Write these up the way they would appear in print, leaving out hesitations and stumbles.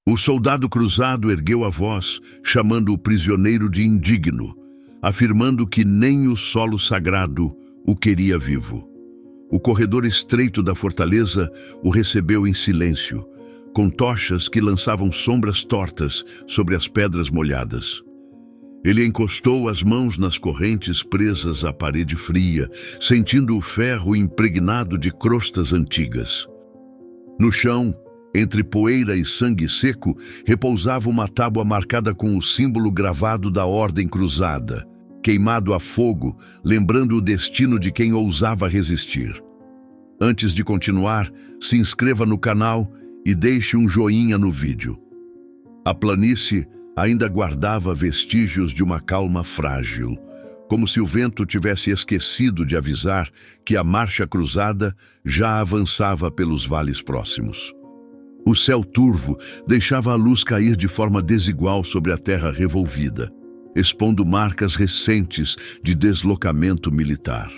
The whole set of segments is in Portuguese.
O soldado cruzado ergueu a voz, chamando o prisioneiro de indigno, afirmando que nem o solo sagrado o queria vivo. O corredor estreito da fortaleza o recebeu em silêncio, com tochas que lançavam sombras tortas sobre as pedras molhadas. Ele encostou as mãos nas correntes presas à parede fria, sentindo o ferro impregnado de crostas antigas. No chão, entre poeira e sangue seco, repousava uma tábua marcada com o símbolo gravado da Ordem Cruzada, queimado a fogo, lembrando o destino de quem ousava resistir. Antes de continuar, se inscreva no canal e deixe um joinha no vídeo. A planície ainda guardava vestígios de uma calma frágil, como se o vento tivesse esquecido de avisar que a marcha cruzada já avançava pelos vales próximos. O céu turvo deixava a luz cair de forma desigual sobre a terra revolvida, expondo marcas recentes de deslocamento militar.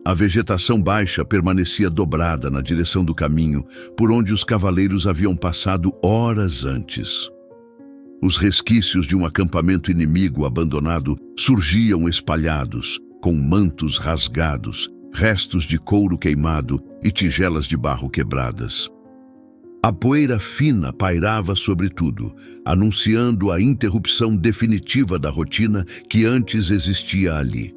A vegetação baixa permanecia dobrada na direção do caminho por onde os cavaleiros haviam passado horas antes. Os resquícios de um acampamento inimigo abandonado surgiam espalhados, com mantos rasgados, restos de couro queimado e tigelas de barro quebradas. A poeira fina pairava sobre tudo, anunciando a interrupção definitiva da rotina que antes existia ali.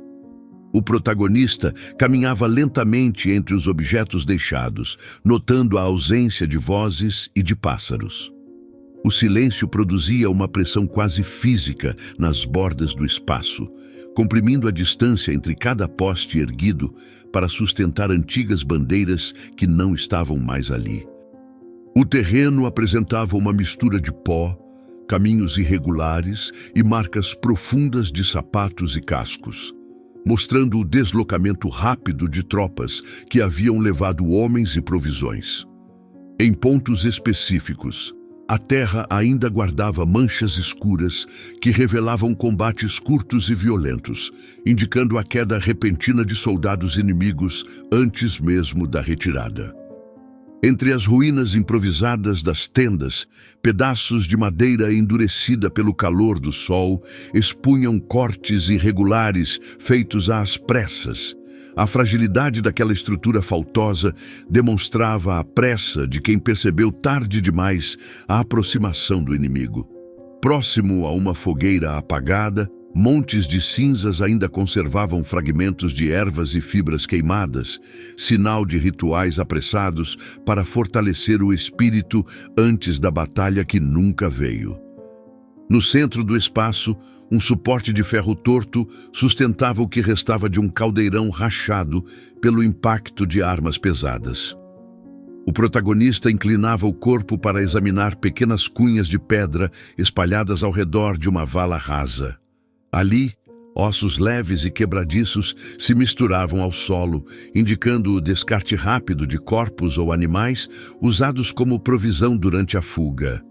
O protagonista caminhava lentamente entre os objetos deixados, notando a ausência de vozes e de pássaros. O silêncio produzia uma pressão quase física nas bordas do espaço, comprimindo a distância entre cada poste erguido para sustentar antigas bandeiras que não estavam mais ali. O terreno apresentava uma mistura de pó, caminhos irregulares e marcas profundas de sapatos e cascos, mostrando o deslocamento rápido de tropas que haviam levado homens e provisões. Em pontos específicos, a terra ainda guardava manchas escuras que revelavam combates curtos e violentos, indicando a queda repentina de soldados inimigos antes mesmo da retirada. Entre as ruínas improvisadas das tendas, pedaços de madeira endurecida pelo calor do sol expunham cortes irregulares feitos às pressas. A fragilidade daquela estrutura faltosa demonstrava a pressa de quem percebeu tarde demais a aproximação do inimigo. Próximo a uma fogueira apagada, montes de cinzas ainda conservavam fragmentos de ervas e fibras queimadas, sinal de rituais apressados para fortalecer o espírito antes da batalha que nunca veio. No centro do espaço, um suporte de ferro torto sustentava o que restava de um caldeirão rachado pelo impacto de armas pesadas. O protagonista inclinava o corpo para examinar pequenas cunhas de pedra espalhadas ao redor de uma vala rasa. Ali, ossos leves e quebradiços se misturavam ao solo, indicando o descarte rápido de corpos ou animais usados como provisão durante a fuga.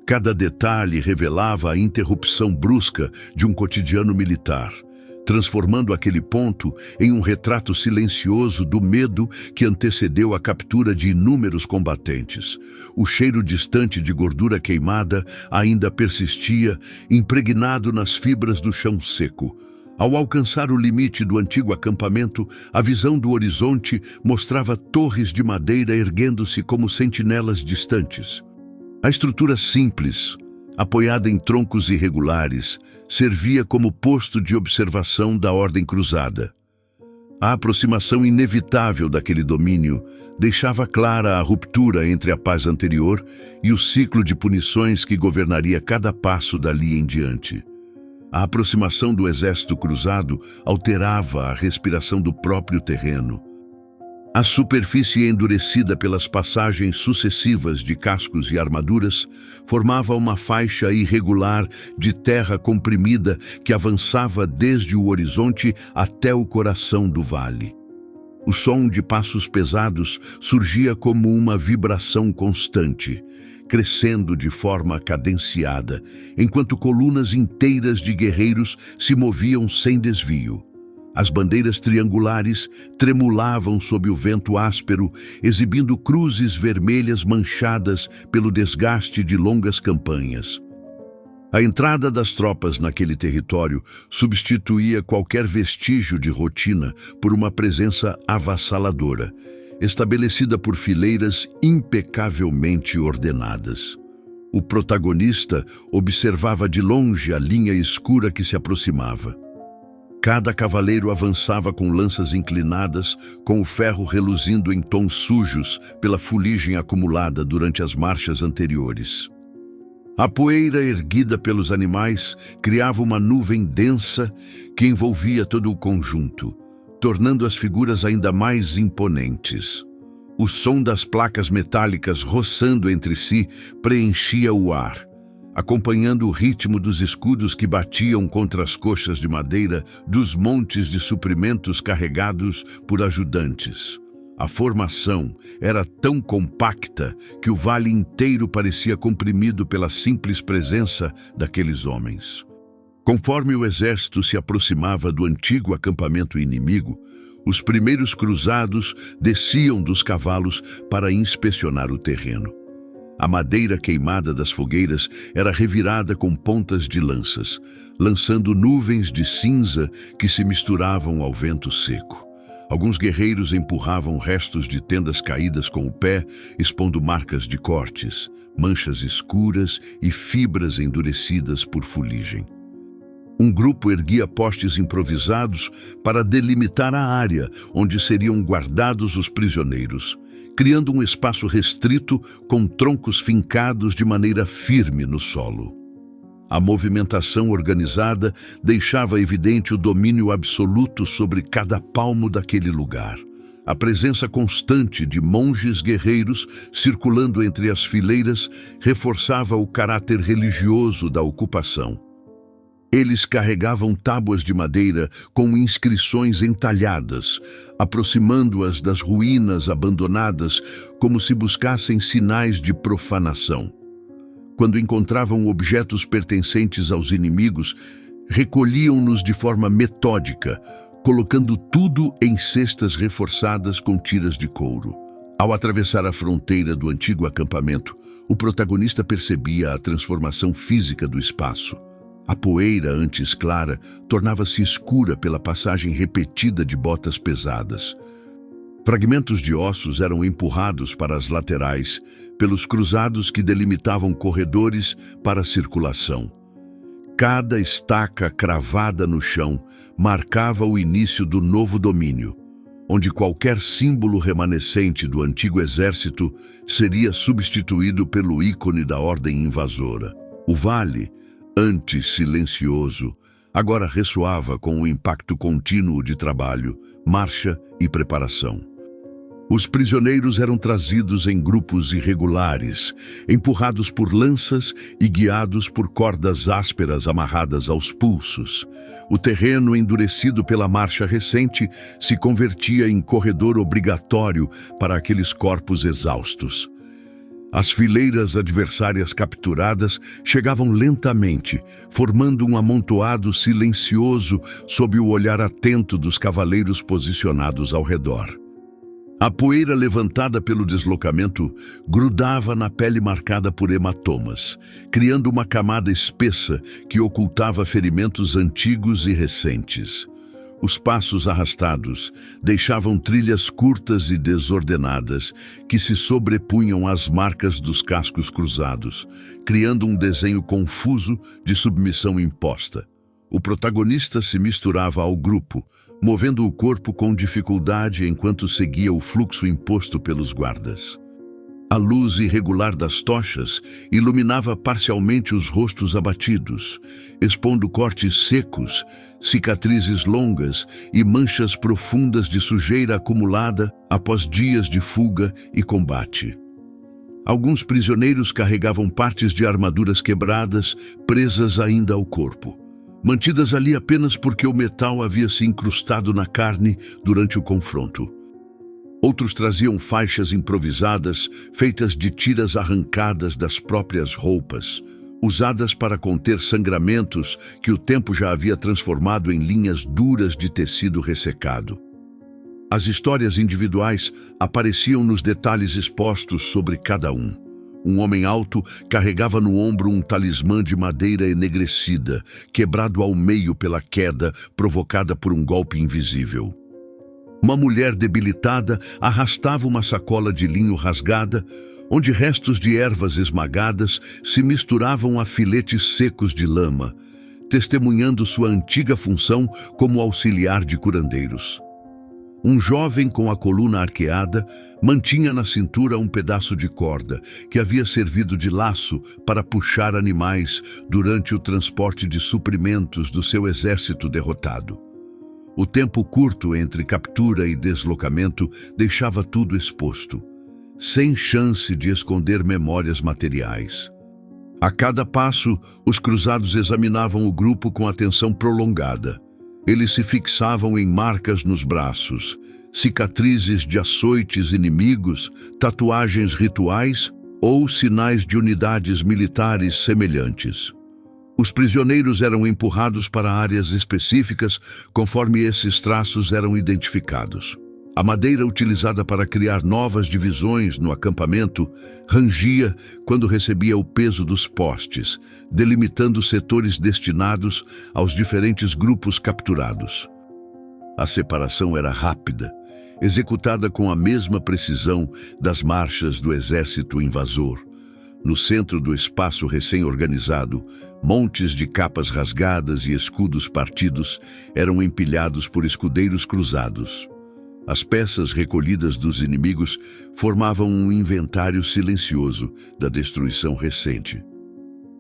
Cada detalhe revelava a interrupção brusca de um cotidiano militar, transformando aquele ponto em um retrato silencioso do medo que antecedeu a captura de inúmeros combatentes. O cheiro distante de gordura queimada ainda persistia, impregnado nas fibras do chão seco. Ao alcançar o limite do antigo acampamento, a visão do horizonte mostrava torres de madeira erguendo-se como sentinelas distantes. A estrutura simples, apoiada em troncos irregulares, servia como posto de observação da Ordem Cruzada. A aproximação inevitável daquele domínio deixava clara a ruptura entre a paz anterior e o ciclo de punições que governaria cada passo dali em diante. A aproximação do exército cruzado alterava a respiração do próprio terreno. A superfície endurecida pelas passagens sucessivas de cascos e armaduras formava uma faixa irregular de terra comprimida que avançava desde o horizonte até o coração do vale. O som de passos pesados surgia como uma vibração constante, crescendo de forma cadenciada, enquanto colunas inteiras de guerreiros se moviam sem desvio. As bandeiras triangulares tremulavam sob o vento áspero, exibindo cruzes vermelhas manchadas pelo desgaste de longas campanhas. A entrada das tropas naquele território substituía qualquer vestígio de rotina por uma presença avassaladora, estabelecida por fileiras impecavelmente ordenadas. O protagonista observava de longe a linha escura que se aproximava. Cada cavaleiro avançava com lanças inclinadas, com o ferro reluzindo em tons sujos pela fuligem acumulada durante as marchas anteriores. A poeira erguida pelos animais criava uma nuvem densa que envolvia todo o conjunto, tornando as figuras ainda mais imponentes. O som das placas metálicas roçando entre si preenchia o ar, acompanhando o ritmo dos escudos que batiam contra as coxas de madeira dos montes de suprimentos carregados por ajudantes. A formação era tão compacta que o vale inteiro parecia comprimido pela simples presença daqueles homens. Conforme o exército se aproximava do antigo acampamento inimigo, os primeiros cruzados desciam dos cavalos para inspecionar o terreno. A madeira queimada das fogueiras era revirada com pontas de lanças, lançando nuvens de cinza que se misturavam ao vento seco. Alguns guerreiros empurravam restos de tendas caídas com o pé, expondo marcas de cortes, manchas escuras e fibras endurecidas por fuligem. Um grupo erguia postes improvisados para delimitar a área onde seriam guardados os prisioneiros, criando um espaço restrito com troncos fincados de maneira firme no solo. A movimentação organizada deixava evidente o domínio absoluto sobre cada palmo daquele lugar. A presença constante de monges guerreiros circulando entre as fileiras reforçava o caráter religioso da ocupação. Eles carregavam tábuas de madeira com inscrições entalhadas, aproximando-as das ruínas abandonadas como se buscassem sinais de profanação. Quando encontravam objetos pertencentes aos inimigos, recolhiam-nos de forma metódica, colocando tudo em cestas reforçadas com tiras de couro. Ao atravessar a fronteira do antigo acampamento, o protagonista percebia a transformação física do espaço. A poeira, antes clara, tornava-se escura pela passagem repetida de botas pesadas. Fragmentos de ossos eram empurrados para as laterais, pelos cruzados que delimitavam corredores para a circulação. Cada estaca cravada no chão marcava o início do novo domínio, onde qualquer símbolo remanescente do antigo exército seria substituído pelo ícone da ordem invasora. O vale, antes silencioso, agora ressoava com o impacto contínuo de trabalho, marcha e preparação. Os prisioneiros eram trazidos em grupos irregulares, empurrados por lanças e guiados por cordas ásperas amarradas aos pulsos. O terreno, endurecido pela marcha recente, se convertia em corredor obrigatório para aqueles corpos exaustos. As fileiras adversárias capturadas chegavam lentamente, formando um amontoado silencioso sob o olhar atento dos cavaleiros posicionados ao redor. A poeira levantada pelo deslocamento grudava na pele marcada por hematomas, criando uma camada espessa que ocultava ferimentos antigos e recentes. Os passos arrastados deixavam trilhas curtas e desordenadas que se sobrepunham às marcas dos cascos cruzados, criando um desenho confuso de submissão imposta. O protagonista se misturava ao grupo, movendo o corpo com dificuldade enquanto seguia o fluxo imposto pelos guardas. A luz irregular das tochas iluminava parcialmente os rostos abatidos, expondo cortes secos, cicatrizes longas e manchas profundas de sujeira acumulada após dias de fuga e combate. Alguns prisioneiros carregavam partes de armaduras quebradas, presas ainda ao corpo, mantidas ali apenas porque o metal havia se incrustado na carne durante o confronto. Outros traziam faixas improvisadas, feitas de tiras arrancadas das próprias roupas, usadas para conter sangramentos que o tempo já havia transformado em linhas duras de tecido ressecado. As histórias individuais apareciam nos detalhes expostos sobre cada um. Um homem alto carregava no ombro um talismã de madeira enegrecida, quebrado ao meio pela queda provocada por um golpe invisível. Uma mulher debilitada arrastava uma sacola de linho rasgada, onde restos de ervas esmagadas se misturavam a filetes secos de lama, testemunhando sua antiga função como auxiliar de curandeiros. Um jovem com a coluna arqueada mantinha na cintura um pedaço de corda que havia servido de laço para puxar animais durante o transporte de suprimentos do seu exército derrotado. O tempo curto entre captura e deslocamento deixava tudo exposto, sem chance de esconder memórias materiais. A cada passo, os cruzados examinavam o grupo com atenção prolongada. Eles se fixavam em marcas nos braços, cicatrizes de açoites inimigos, tatuagens rituais ou sinais de unidades militares semelhantes. Os prisioneiros eram empurrados para áreas específicas conforme esses traços eram identificados. A madeira utilizada para criar novas divisões no acampamento rangia quando recebia o peso dos postes, delimitando setores destinados aos diferentes grupos capturados. A separação era rápida, executada com a mesma precisão das marchas do exército invasor. No centro do espaço recém-organizado, montes de capas rasgadas e escudos partidos eram empilhados por escudeiros cruzados. As peças recolhidas dos inimigos formavam um inventário silencioso da destruição recente.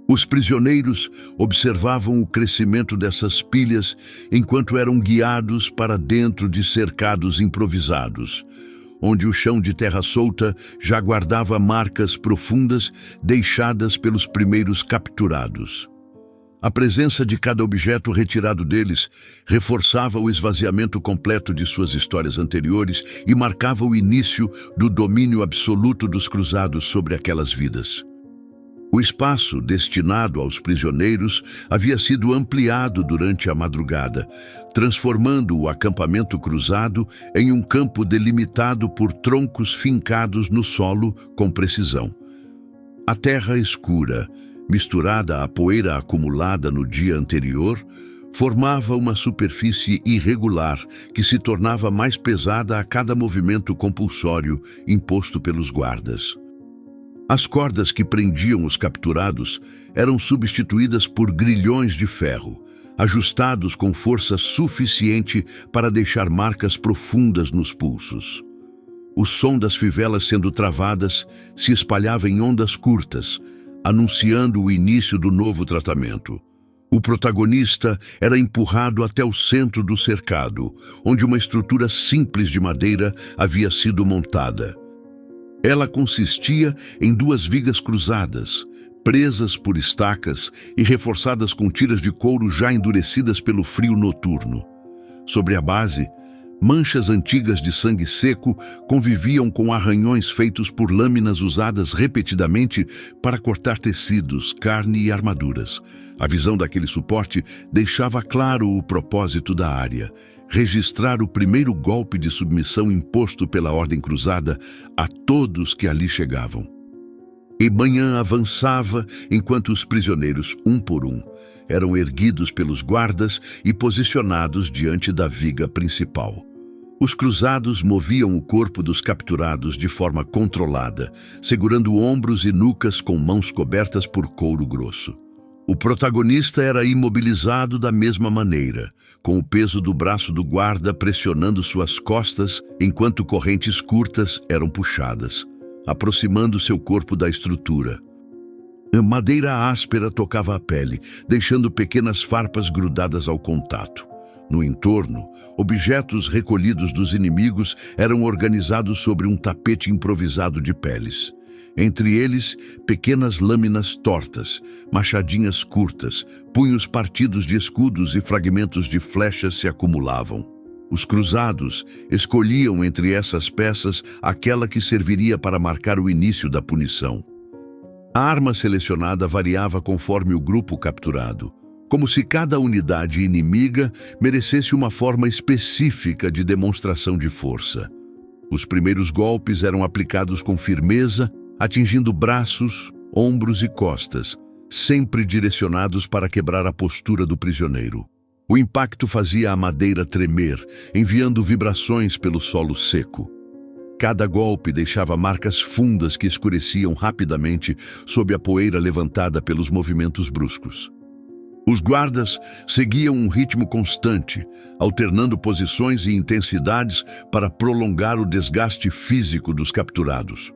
Os prisioneiros observavam o crescimento dessas pilhas enquanto eram guiados para dentro de cercados improvisados, onde o chão de terra solta já guardava marcas profundas deixadas pelos primeiros capturados. A presença de cada objeto retirado deles reforçava o esvaziamento completo de suas histórias anteriores e marcava o início do domínio absoluto dos cruzados sobre aquelas vidas. O espaço destinado aos prisioneiros havia sido ampliado durante a madrugada, transformando o acampamento cruzado em um campo delimitado por troncos fincados no solo com precisão. A terra escura, misturada à poeira acumulada no dia anterior, formava uma superfície irregular que se tornava mais pesada a cada movimento compulsório imposto pelos guardas. As cordas que prendiam os capturados eram substituídas por grilhões de ferro, ajustados com força suficiente para deixar marcas profundas nos pulsos. O som das fivelas sendo travadas se espalhava em ondas curtas, anunciando o início do novo tratamento. O protagonista era empurrado até o centro do cercado, onde uma estrutura simples de madeira havia sido montada. Ela consistia em duas vigas cruzadas, presas por estacas e reforçadas com tiras de couro já endurecidas pelo frio noturno. Sobre a base, manchas antigas de sangue seco conviviam com arranhões feitos por lâminas usadas repetidamente para cortar tecidos, carne e armaduras. A visão daquele suporte deixava claro o propósito da área: registrar o primeiro golpe de submissão imposto pela Ordem Cruzada a todos que ali chegavam. E manhã avançava enquanto os prisioneiros, um por um, eram erguidos pelos guardas e posicionados diante da viga principal. Os cruzados moviam o corpo dos capturados de forma controlada, segurando ombros e nucas com mãos cobertas por couro grosso. O protagonista era imobilizado da mesma maneira, com o peso do braço do guarda pressionando suas costas enquanto correntes curtas eram puxadas, aproximando seu corpo da estrutura. A madeira áspera tocava a pele, deixando pequenas farpas grudadas ao contato. No entorno, objetos recolhidos dos inimigos eram organizados sobre um tapete improvisado de peles. Entre eles, pequenas lâminas tortas, machadinhas curtas, punhos partidos de escudos e fragmentos de flechas se acumulavam. Os cruzados escolhiam entre essas peças aquela que serviria para marcar o início da punição. A arma selecionada variava conforme o grupo capturado, como se cada unidade inimiga merecesse uma forma específica de demonstração de força. Os primeiros golpes eram aplicados com firmeza, atingindo braços, ombros e costas, sempre direcionados para quebrar a postura do prisioneiro. O impacto fazia a madeira tremer, enviando vibrações pelo solo seco. Cada golpe deixava marcas fundas que escureciam rapidamente sob a poeira levantada pelos movimentos bruscos. Os guardas seguiam um ritmo constante, alternando posições e intensidades para prolongar o desgaste físico dos capturados.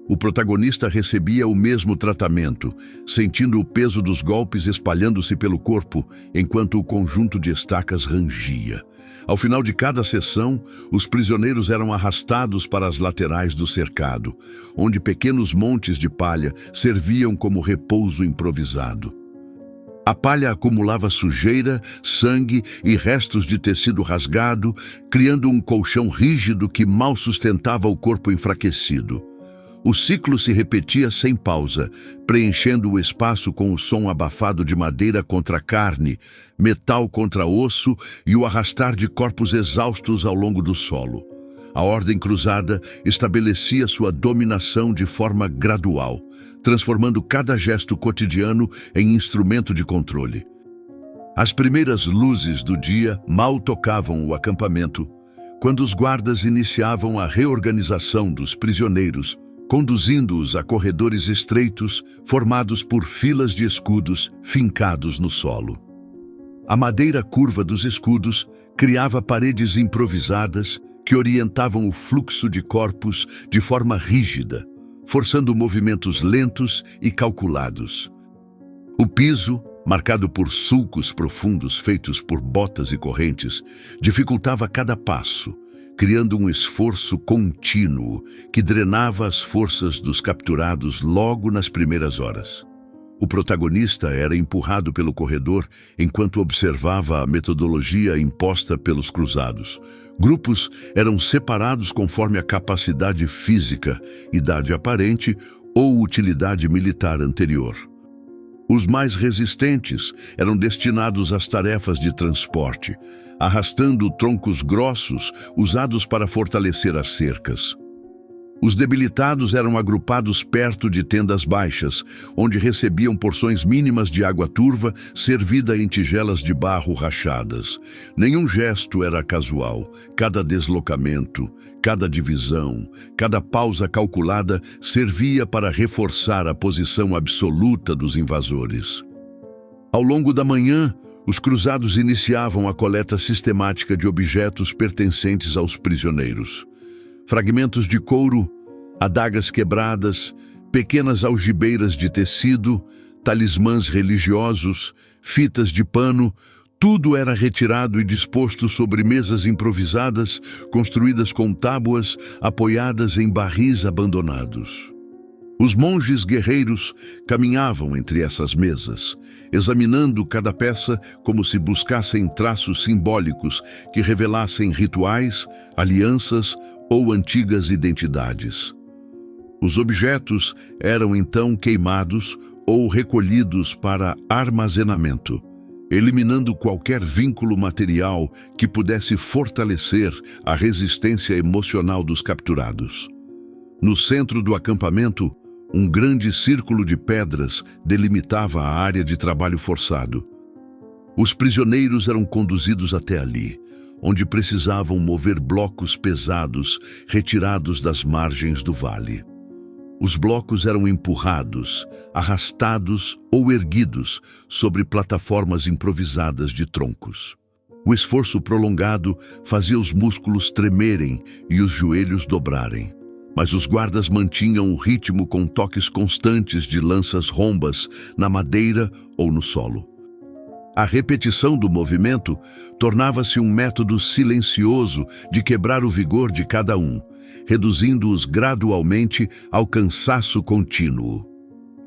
O protagonista recebia o mesmo tratamento, sentindo o peso dos golpes espalhando-se pelo corpo enquanto o conjunto de estacas rangia. Ao final de cada sessão, os prisioneiros eram arrastados para as laterais do cercado, onde pequenos montes de palha serviam como repouso improvisado. A palha acumulava sujeira, sangue e restos de tecido rasgado, criando um colchão rígido que mal sustentava o corpo enfraquecido. O ciclo se repetia sem pausa, preenchendo o espaço com o som abafado de madeira contra carne, metal contra osso e o arrastar de corpos exaustos ao longo do solo. A ordem cruzada estabelecia sua dominação de forma gradual, transformando cada gesto cotidiano em instrumento de controle. As primeiras luzes do dia mal tocavam o acampamento, quando os guardas iniciavam a reorganização dos prisioneiros, conduzindo-os a corredores estreitos, formados por filas de escudos fincados no solo. A madeira curva dos escudos criava paredes improvisadas que orientavam o fluxo de corpos de forma rígida, forçando movimentos lentos e calculados. O piso, marcado por sulcos profundos feitos por botas e correntes, dificultava cada passo, criando um esforço contínuo que drenava as forças dos capturados logo nas primeiras horas. O protagonista era empurrado pelo corredor enquanto observava a metodologia imposta pelos cruzados. Grupos eram separados conforme a capacidade física, idade aparente ou utilidade militar anterior. Os mais resistentes eram destinados às tarefas de transporte, arrastando troncos grossos usados para fortalecer as cercas. Os debilitados eram agrupados perto de tendas baixas, onde recebiam porções mínimas de água turva servida em tigelas de barro rachadas. Nenhum gesto era casual. Cada deslocamento, cada divisão, cada pausa calculada servia para reforçar a posição absoluta dos invasores. Ao longo da manhã, os cruzados iniciavam a coleta sistemática de objetos pertencentes aos prisioneiros. Fragmentos de couro, adagas quebradas, pequenas algibeiras de tecido, talismãs religiosos, fitas de pano, tudo era retirado e disposto sobre mesas improvisadas, construídas com tábuas apoiadas em barris abandonados. Os monges guerreiros caminhavam entre essas mesas, examinando cada peça como se buscassem traços simbólicos que revelassem rituais, alianças ou antigas identidades. Os objetos eram então queimados ou recolhidos para armazenamento, eliminando qualquer vínculo material que pudesse fortalecer a resistência emocional dos capturados. No centro do acampamento, um grande círculo de pedras delimitava a área de trabalho forçado. Os prisioneiros eram conduzidos até ali, onde precisavam mover blocos pesados retirados das margens do vale. Os blocos eram empurrados, arrastados ou erguidos sobre plataformas improvisadas de troncos. O esforço prolongado fazia os músculos tremerem e os joelhos dobrarem. Mas os guardas mantinham o ritmo com toques constantes de lanças rombas na madeira ou no solo. A repetição do movimento tornava-se um método silencioso de quebrar o vigor de cada um, reduzindo-os gradualmente ao cansaço contínuo.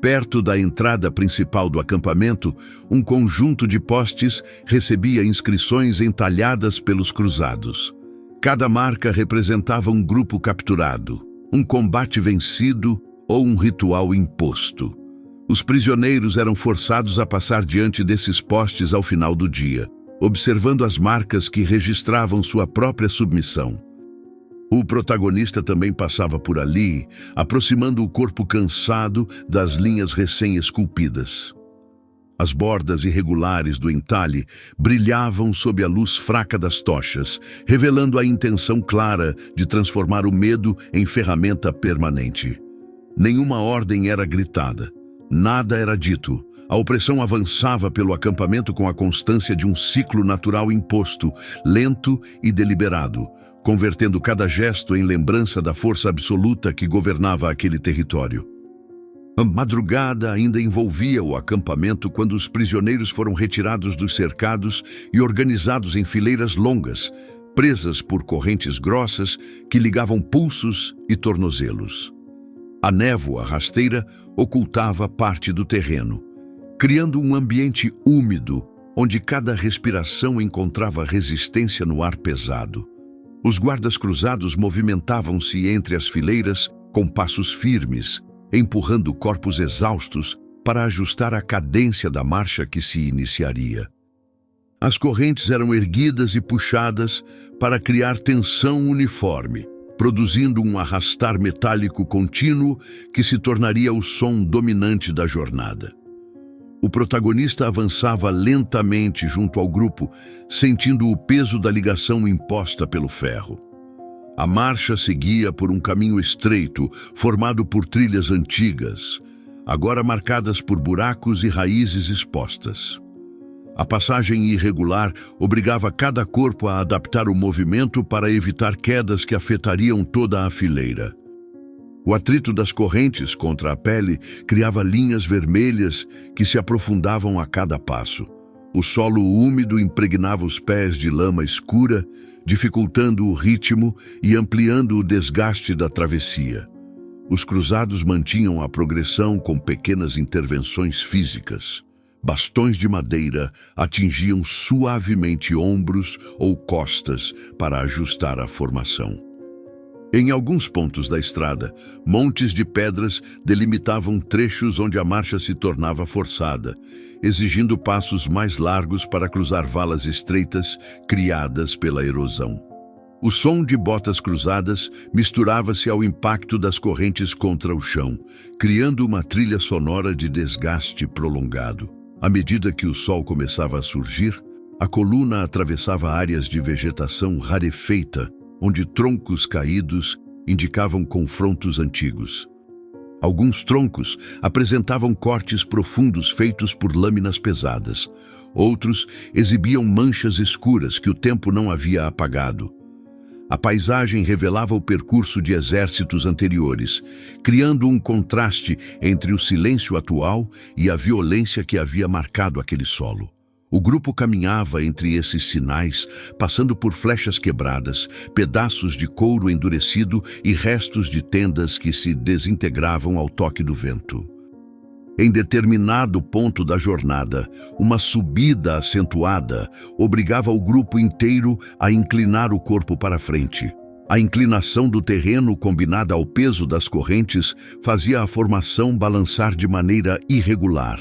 Perto da entrada principal do acampamento, um conjunto de postes recebia inscrições entalhadas pelos cruzados. Cada marca representava um grupo capturado, um combate vencido ou um ritual imposto. Os prisioneiros eram forçados a passar diante desses postes ao final do dia, observando as marcas que registravam sua própria submissão. O protagonista também passava por ali, aproximando o corpo cansado das linhas recém-esculpidas. As bordas irregulares do entalhe brilhavam sob a luz fraca das tochas, revelando a intenção clara de transformar o medo em ferramenta permanente. Nenhuma ordem era gritada. Nada era dito. A opressão avançava pelo acampamento com a constância de um ciclo natural imposto, lento e deliberado, convertendo cada gesto em lembrança da força absoluta que governava aquele território. A madrugada ainda envolvia o acampamento quando os prisioneiros foram retirados dos cercados e organizados em fileiras longas, presas por correntes grossas que ligavam pulsos e tornozelos. A névoa rasteira ocultava parte do terreno, criando um ambiente úmido onde cada respiração encontrava resistência no ar pesado. Os guardas cruzados movimentavam-se entre as fileiras com passos firmes, empurrando corpos exaustos para ajustar a cadência da marcha que se iniciaria. As correntes eram erguidas e puxadas para criar tensão uniforme, produzindo um arrastar metálico contínuo que se tornaria o som dominante da jornada. O protagonista avançava lentamente junto ao grupo, sentindo o peso da ligação imposta pelo ferro. A marcha seguia por um caminho estreito, formado por trilhas antigas, agora marcadas por buracos e raízes expostas. A passagem irregular obrigava cada corpo a adaptar o movimento para evitar quedas que afetariam toda a fileira. O atrito das correntes contra a pele criava linhas vermelhas que se aprofundavam a cada passo. O solo úmido impregnava os pés de lama escura, dificultando o ritmo e ampliando o desgaste da travessia. Os cruzados mantinham a progressão com pequenas intervenções físicas. Bastões de madeira atingiam suavemente ombros ou costas para ajustar a formação. Em alguns pontos da estrada, montes de pedras delimitavam trechos onde a marcha se tornava forçada, exigindo passos mais largos para cruzar valas estreitas criadas pela erosão. O som de botas cruzadas misturava-se ao impacto das correntes contra o chão, criando uma trilha sonora de desgaste prolongado. À medida que o sol começava a surgir, a coluna atravessava áreas de vegetação rarefeita, onde troncos caídos indicavam confrontos antigos. Alguns troncos apresentavam cortes profundos feitos por lâminas pesadas. Outros exibiam manchas escuras que o tempo não havia apagado. A paisagem revelava o percurso de exércitos anteriores, criando um contraste entre o silêncio atual e a violência que havia marcado aquele solo. O grupo caminhava entre esses sinais, passando por flechas quebradas, pedaços de couro endurecido e restos de tendas que se desintegravam ao toque do vento. Em determinado ponto da jornada, uma subida acentuada obrigava o grupo inteiro a inclinar o corpo para frente. A inclinação do terreno, combinada ao peso das correntes, fazia a formação balançar de maneira irregular.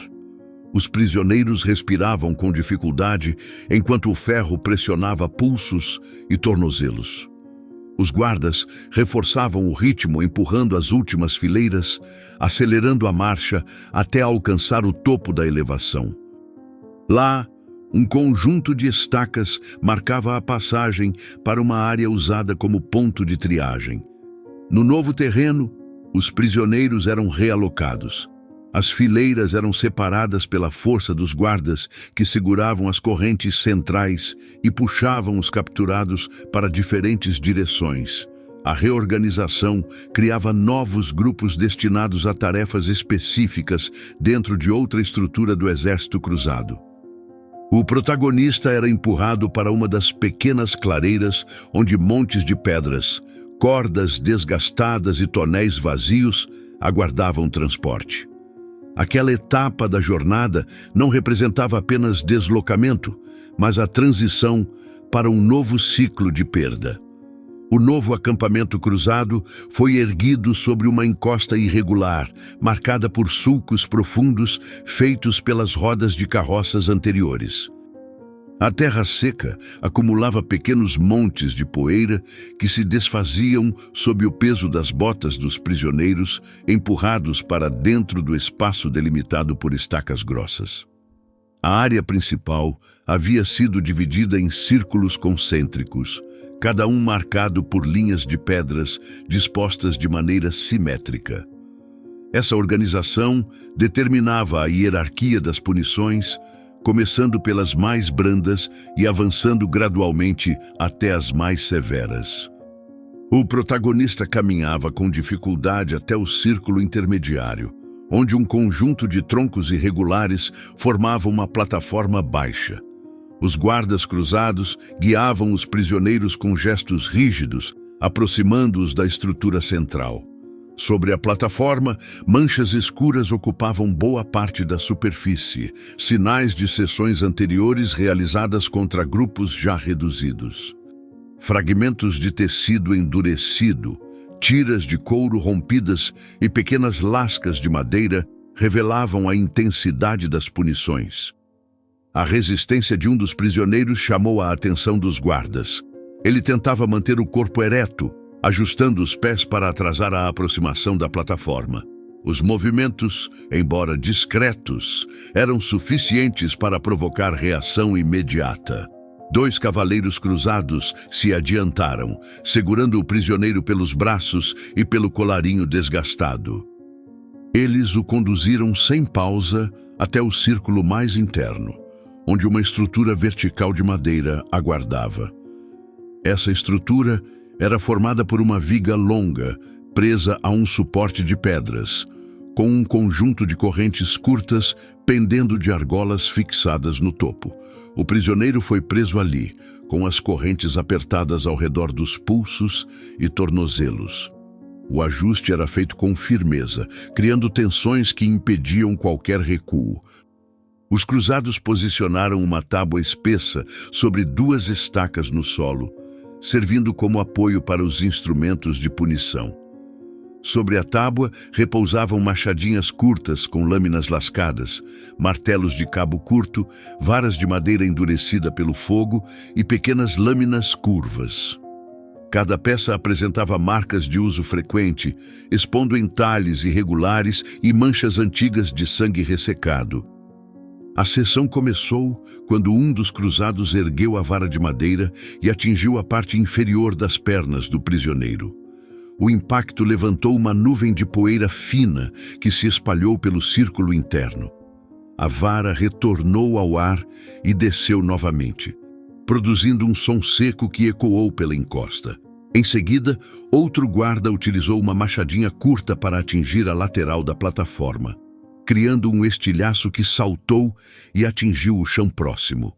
Os prisioneiros respiravam com dificuldade enquanto o ferro pressionava pulsos e tornozelos. Os guardas reforçavam o ritmo empurrando as últimas fileiras, acelerando a marcha até alcançar o topo da elevação. Lá, um conjunto de estacas marcava a passagem para uma área usada como ponto de triagem. No novo terreno, os prisioneiros eram realocados. As fileiras eram separadas pela força dos guardas que seguravam as correntes centrais e puxavam os capturados para diferentes direções. A reorganização criava novos grupos destinados a tarefas específicas dentro de outra estrutura do exército cruzado. O protagonista era empurrado para uma das pequenas clareiras onde montes de pedras, cordas desgastadas e tonéis vazios aguardavam transporte. Aquela etapa da jornada não representava apenas deslocamento, mas a transição para um novo ciclo de perda. O novo acampamento cruzado foi erguido sobre uma encosta irregular, marcada por sulcos profundos feitos pelas rodas de carroças anteriores. A terra seca acumulava pequenos montes de poeira que se desfaziam sob o peso das botas dos prisioneiros empurrados para dentro do espaço delimitado por estacas grossas. A área principal havia sido dividida em círculos concêntricos, cada um marcado por linhas de pedras dispostas de maneira simétrica. Essa organização determinava a hierarquia das punições, começando pelas mais brandas e avançando gradualmente até as mais severas. O protagonista caminhava com dificuldade até o círculo intermediário, onde um conjunto de troncos irregulares formava uma plataforma baixa. Os guardas cruzados guiavam os prisioneiros com gestos rígidos, aproximando-os da estrutura central. Sobre a plataforma, manchas escuras ocupavam boa parte da superfície, sinais de sessões anteriores realizadas contra grupos já reduzidos. Fragmentos de tecido endurecido, tiras de couro rompidas e pequenas lascas de madeira revelavam a intensidade das punições. A resistência de um dos prisioneiros chamou a atenção dos guardas. Ele tentava manter o corpo ereto, ajustando os pés para atrasar a aproximação da plataforma. Os movimentos, embora discretos, eram suficientes para provocar reação imediata. 2 cavaleiros cruzados se adiantaram, segurando o prisioneiro pelos braços e pelo colarinho desgastado. Eles o conduziram sem pausa até o círculo mais interno, onde uma estrutura vertical de madeira aguardava. Essa estrutura era formada por uma viga longa, presa a um suporte de pedras, com um conjunto de correntes curtas pendendo de argolas fixadas no topo. O prisioneiro foi preso ali, com as correntes apertadas ao redor dos pulsos e tornozelos. O ajuste era feito com firmeza, criando tensões que impediam qualquer recuo. Os cruzados posicionaram uma tábua espessa sobre 2 estacas no solo, servindo como apoio para os instrumentos de punição. Sobre a tábua repousavam machadinhas curtas com lâminas lascadas, martelos de cabo curto, varas de madeira endurecida pelo fogo e pequenas lâminas curvas. Cada peça apresentava marcas de uso frequente, expondo entalhes irregulares e manchas antigas de sangue ressecado. A sessão começou quando um dos cruzados ergueu a vara de madeira e atingiu a parte inferior das pernas do prisioneiro. O impacto levantou uma nuvem de poeira fina que se espalhou pelo círculo interno. A vara retornou ao ar e desceu novamente, produzindo um som seco que ecoou pela encosta. Em seguida, outro guarda utilizou uma machadinha curta para atingir a lateral da plataforma, criando um estilhaço que saltou e atingiu o chão próximo.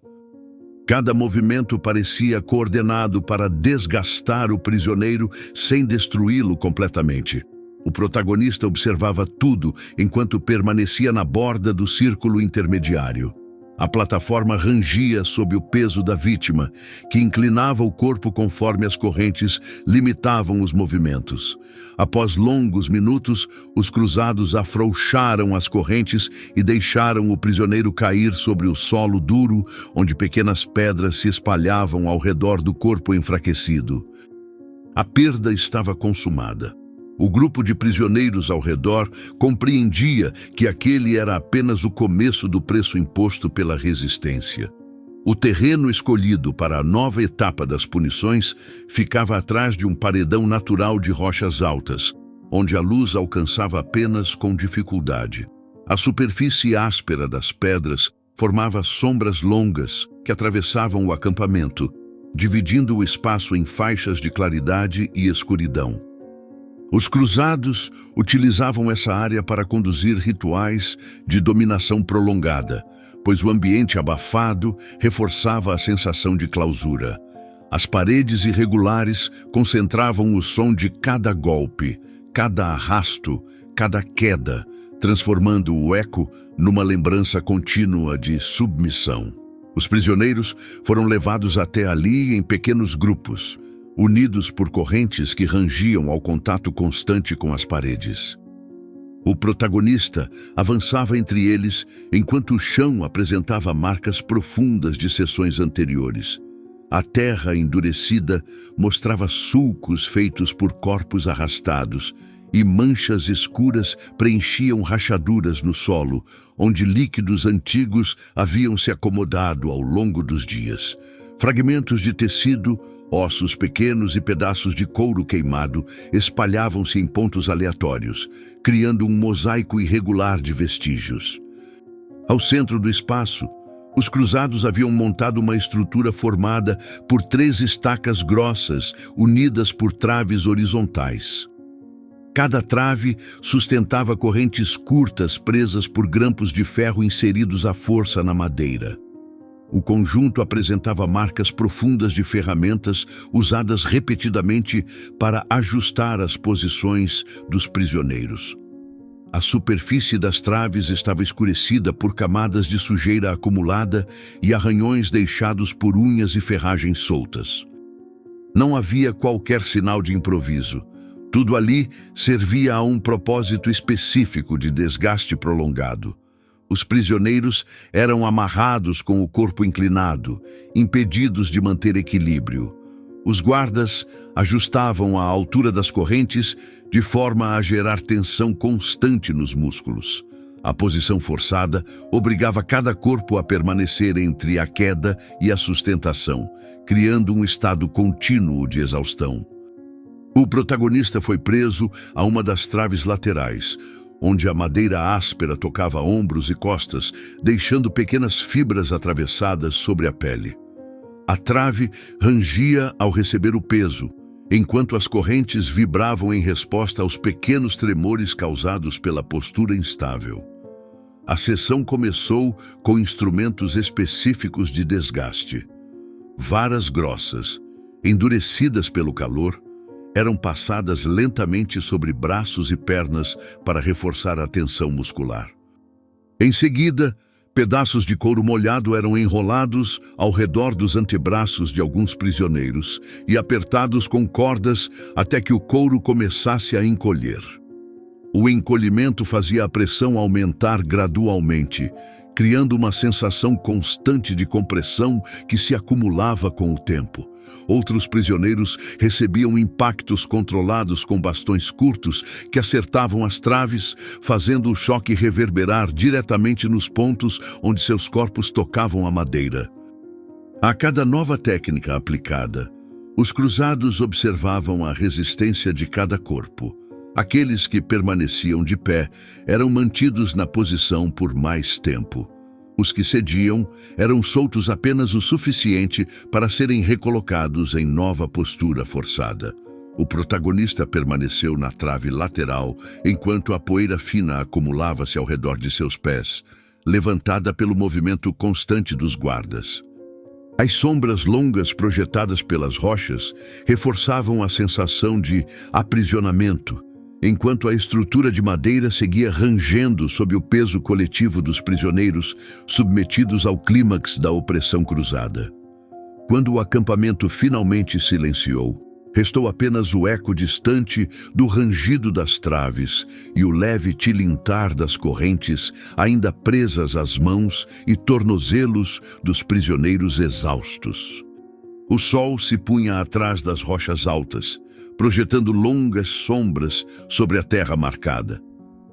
Cada movimento parecia coordenado para desgastar o prisioneiro sem destruí-lo completamente. O protagonista observava tudo enquanto permanecia na borda do círculo intermediário. A plataforma rangia sob o peso da vítima, que inclinava o corpo conforme as correntes limitavam os movimentos. Após longos minutos, os cruzados afrouxaram as correntes e deixaram o prisioneiro cair sobre o solo duro, onde pequenas pedras se espalhavam ao redor do corpo enfraquecido. A perda estava consumada. O grupo de prisioneiros ao redor compreendia que aquele era apenas o começo do preço imposto pela resistência. O terreno escolhido para a nova etapa das punições ficava atrás de um paredão natural de rochas altas, onde a luz alcançava apenas com dificuldade. A superfície áspera das pedras formava sombras longas que atravessavam o acampamento, dividindo o espaço em faixas de claridade e escuridão. Os cruzados utilizavam essa área para conduzir rituais de dominação prolongada, pois o ambiente abafado reforçava a sensação de clausura. As paredes irregulares concentravam o som de cada golpe, cada arrasto, cada queda, transformando o eco numa lembrança contínua de submissão. Os prisioneiros foram levados até ali em pequenos grupos, unidos por correntes que rangiam ao contato constante com as paredes. O protagonista avançava entre eles enquanto o chão apresentava marcas profundas de seções anteriores. A terra endurecida mostrava sulcos feitos por corpos arrastados e manchas escuras preenchiam rachaduras no solo, onde líquidos antigos haviam se acomodado ao longo dos dias. Fragmentos de tecido, ossos pequenos e pedaços de couro queimado espalhavam-se em pontos aleatórios, criando um mosaico irregular de vestígios. Ao centro do espaço, os cruzados haviam montado uma estrutura formada por 3 estacas grossas, unidas por traves horizontais. Cada trave sustentava correntes curtas presas por grampos de ferro inseridos à força na madeira. O conjunto apresentava marcas profundas de ferramentas usadas repetidamente para ajustar as posições dos prisioneiros. A superfície das traves estava escurecida por camadas de sujeira acumulada e arranhões deixados por unhas e ferragens soltas. Não havia qualquer sinal de improviso. Tudo ali servia a um propósito específico de desgaste prolongado. Os prisioneiros eram amarrados com o corpo inclinado, impedidos de manter equilíbrio. Os guardas ajustavam a altura das correntes de forma a gerar tensão constante nos músculos. A posição forçada obrigava cada corpo a permanecer entre a queda e a sustentação, criando um estado contínuo de exaustão. O protagonista foi preso a uma das traves laterais, onde a madeira áspera tocava ombros e costas, deixando pequenas fibras atravessadas sobre a pele. A trave rangia ao receber o peso, enquanto as correntes vibravam em resposta aos pequenos tremores causados pela postura instável. A sessão começou com instrumentos específicos de desgaste. Varas grossas, endurecidas pelo calor, eram passadas lentamente sobre braços e pernas para reforçar a tensão muscular. Em seguida, pedaços de couro molhado eram enrolados ao redor dos antebraços de alguns prisioneiros e apertados com cordas até que o couro começasse a encolher. O encolhimento fazia a pressão aumentar gradualmente, criando uma sensação constante de compressão que se acumulava com o tempo. Outros prisioneiros recebiam impactos controlados com bastões curtos que acertavam as traves, fazendo o choque reverberar diretamente nos pontos onde seus corpos tocavam a madeira. A cada nova técnica aplicada, os cruzados observavam a resistência de cada corpo. Aqueles que permaneciam de pé eram mantidos na posição por mais tempo. Os que cediam eram soltos apenas o suficiente para serem recolocados em nova postura forçada. O protagonista permaneceu na trave lateral enquanto a poeira fina acumulava-se ao redor de seus pés, levantada pelo movimento constante dos guardas. As sombras longas projetadas pelas rochas reforçavam a sensação de aprisionamento, enquanto a estrutura de madeira seguia rangendo sob o peso coletivo dos prisioneiros submetidos ao clímax da opressão cruzada. Quando o acampamento finalmente silenciou, restou apenas o eco distante do rangido das traves e o leve tilintar das correntes ainda presas às mãos e tornozelos dos prisioneiros exaustos. O sol se punha atrás das rochas altas, projetando longas sombras sobre a terra marcada.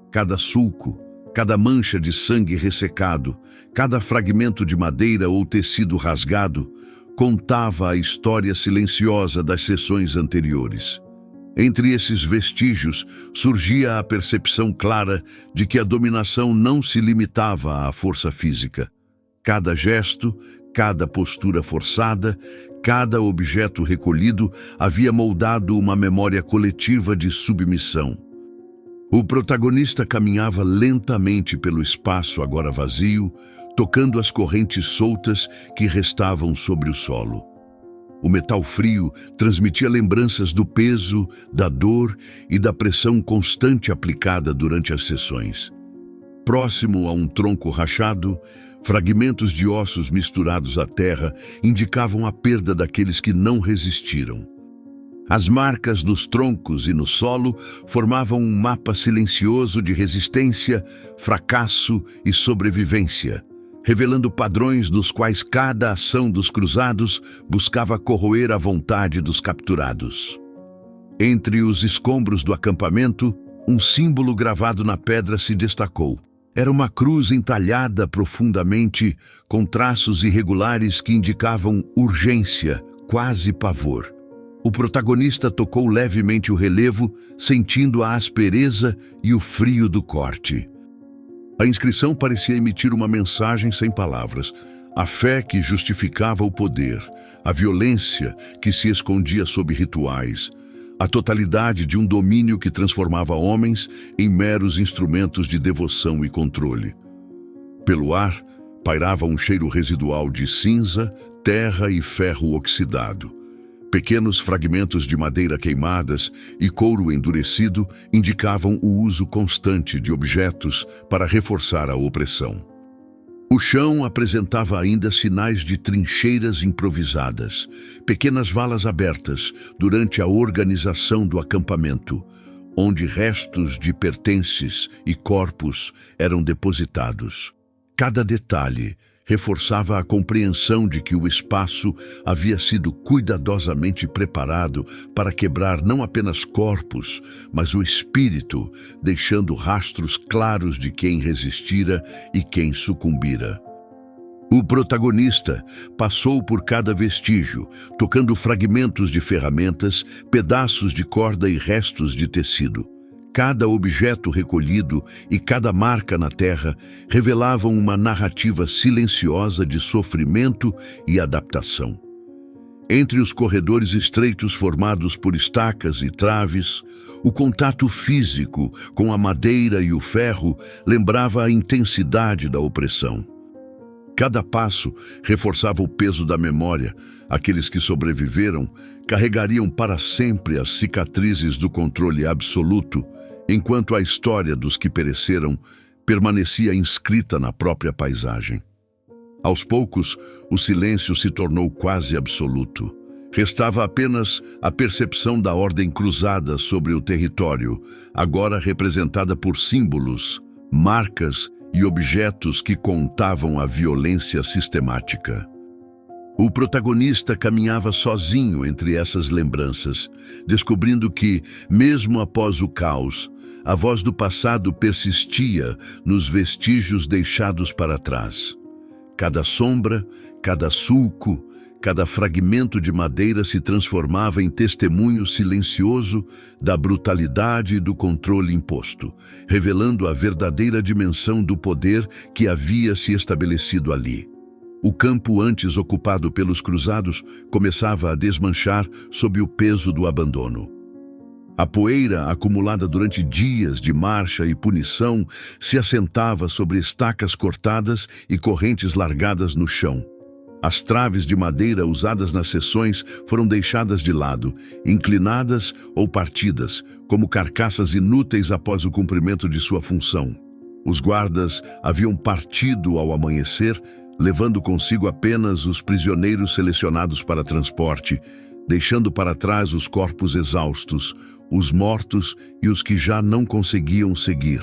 Cada sulco, cada mancha de sangue ressecado, cada fragmento de madeira ou tecido rasgado, contava a história silenciosa das sessões anteriores. Entre esses vestígios surgia a percepção clara de que a dominação não se limitava à força física. Cada gesto, cada postura forçada, cada objeto recolhido havia moldado uma memória coletiva de submissão. O protagonista caminhava lentamente pelo espaço agora vazio, tocando as correntes soltas que restavam sobre o solo. O metal frio transmitia lembranças do peso, da dor e da pressão constante aplicada durante as sessões. Próximo a um tronco rachado, fragmentos de ossos misturados à terra indicavam a perda daqueles que não resistiram. As marcas nos troncos e no solo formavam um mapa silencioso de resistência, fracasso e sobrevivência, revelando padrões nos quais cada ação dos cruzados buscava corroer a vontade dos capturados. Entre os escombros do acampamento, um símbolo gravado na pedra se destacou. Era uma cruz entalhada profundamente, com traços irregulares que indicavam urgência, quase pavor. O protagonista tocou levemente o relevo, sentindo a aspereza e o frio do corte. A inscrição parecia emitir uma mensagem sem palavras. A fé que justificava o poder, a violência que se escondia sob rituais, a totalidade de um domínio que transformava homens em meros instrumentos de devoção e controle. Pelo ar, pairava um cheiro residual de cinza, terra e ferro oxidado. Pequenos fragmentos de madeira queimadas e couro endurecido indicavam o uso constante de objetos para reforçar a opressão. O chão apresentava ainda sinais de trincheiras improvisadas, pequenas valas abertas durante a organização do acampamento, onde restos de pertences e corpos eram depositados. Cada detalhe reforçava a compreensão de que o espaço havia sido cuidadosamente preparado para quebrar não apenas corpos, mas o espírito, deixando rastros claros de quem resistira e quem sucumbira. O protagonista passou por cada vestígio, tocando fragmentos de ferramentas, pedaços de corda e restos de tecido. Cada objeto recolhido e cada marca na terra revelavam uma narrativa silenciosa de sofrimento e adaptação. Entre os corredores estreitos formados por estacas e traves, o contato físico com a madeira e o ferro lembrava a intensidade da opressão. Cada passo reforçava o peso da memória. Aqueles que sobreviveram carregariam para sempre as cicatrizes do controle absoluto, enquanto a história dos que pereceram permanecia inscrita na própria paisagem. Aos poucos, o silêncio se tornou quase absoluto. Restava apenas a percepção da ordem cruzada sobre o território, agora representada por símbolos, marcas e objetos que contavam a violência sistemática. O protagonista caminhava sozinho entre essas lembranças, descobrindo que, mesmo após o caos, a voz do passado persistia nos vestígios deixados para trás. Cada sombra, cada sulco, cada fragmento de madeira se transformava em testemunho silencioso da brutalidade e do controle imposto, revelando a verdadeira dimensão do poder que havia se estabelecido ali. O campo antes ocupado pelos cruzados começava a desmanchar sob o peso do abandono. A poeira, acumulada durante dias de marcha e punição, se assentava sobre estacas cortadas e correntes largadas no chão. As traves de madeira usadas nas seções foram deixadas de lado, inclinadas ou partidas, como carcaças inúteis após o cumprimento de sua função. Os guardas haviam partido ao amanhecer, levando consigo apenas os prisioneiros selecionados para transporte, deixando para trás os corpos exaustos, os mortos e os que já não conseguiam seguir.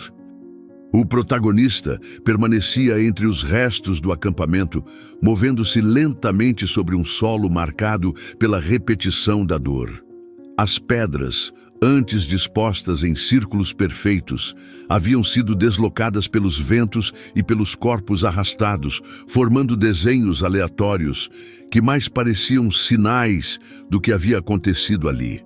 O protagonista permanecia entre os restos do acampamento, movendo-se lentamente sobre um solo marcado pela repetição da dor. As pedras, antes dispostas em círculos perfeitos, haviam sido deslocadas pelos ventos e pelos corpos arrastados, formando desenhos aleatórios que mais pareciam sinais do que havia acontecido ali.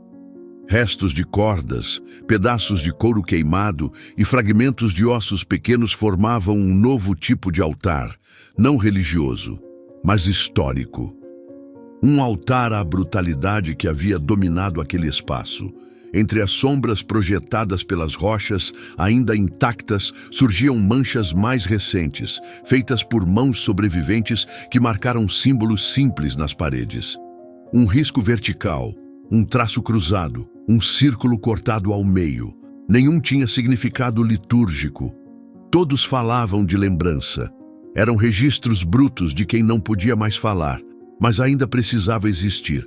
Restos de cordas, pedaços de couro queimado e fragmentos de ossos pequenos formavam um novo tipo de altar, não religioso, mas histórico. Um altar à brutalidade que havia dominado aquele espaço. Entre as sombras projetadas pelas rochas, ainda intactas, surgiam manchas mais recentes, feitas por mãos sobreviventes que marcaram símbolos simples nas paredes. Um risco vertical, um traço cruzado, um círculo cortado ao meio. Nenhum tinha significado litúrgico. Todos falavam de lembrança. Eram registros brutos de quem não podia mais falar, mas ainda precisava existir.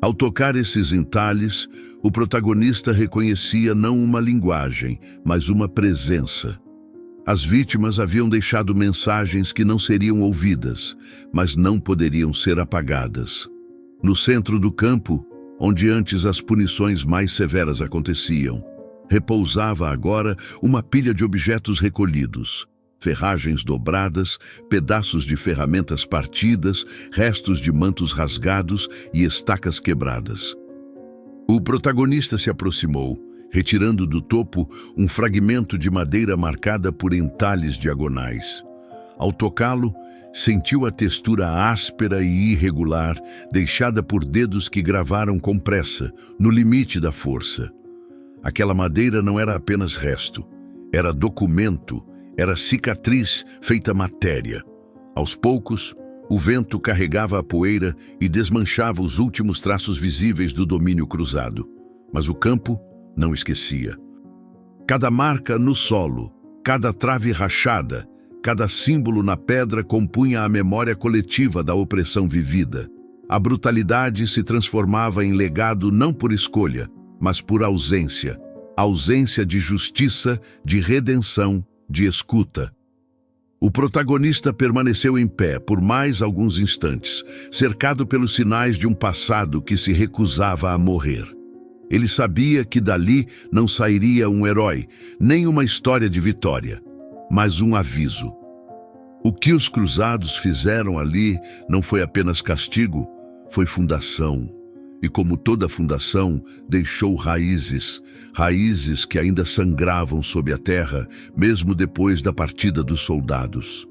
Ao tocar esses entalhes, o protagonista reconhecia não uma linguagem, mas uma presença. As vítimas haviam deixado mensagens que não seriam ouvidas, mas não poderiam ser apagadas. No centro do campo, onde antes as punições mais severas aconteciam, repousava agora uma pilha de objetos recolhidos. Ferragens dobradas, pedaços de ferramentas partidas, restos de mantos rasgados e estacas quebradas. O protagonista se aproximou, retirando do topo um fragmento de madeira marcada por entalhes diagonais. Ao tocá-lo, sentiu a textura áspera e irregular, deixada por dedos que gravaram com pressa, no limite da força. Aquela madeira não era apenas resto, era documento, era cicatriz feita matéria. Aos poucos, o vento carregava a poeira e desmanchava os últimos traços visíveis do domínio cruzado. Mas o campo não esquecia. Cada marca no solo, cada trave rachada, cada símbolo na pedra compunha a memória coletiva da opressão vivida. A brutalidade se transformava em legado não por escolha, mas por ausência. Ausência de justiça, de redenção, de escuta. O protagonista permaneceu em pé por mais alguns instantes, cercado pelos sinais de um passado que se recusava a morrer. Ele sabia que dali não sairia um herói, nem uma história de vitória, mas um aviso. O que os cruzados fizeram ali não foi apenas castigo, foi fundação. E como toda fundação, deixou raízes que ainda sangravam sob a terra, mesmo depois da partida dos soldados.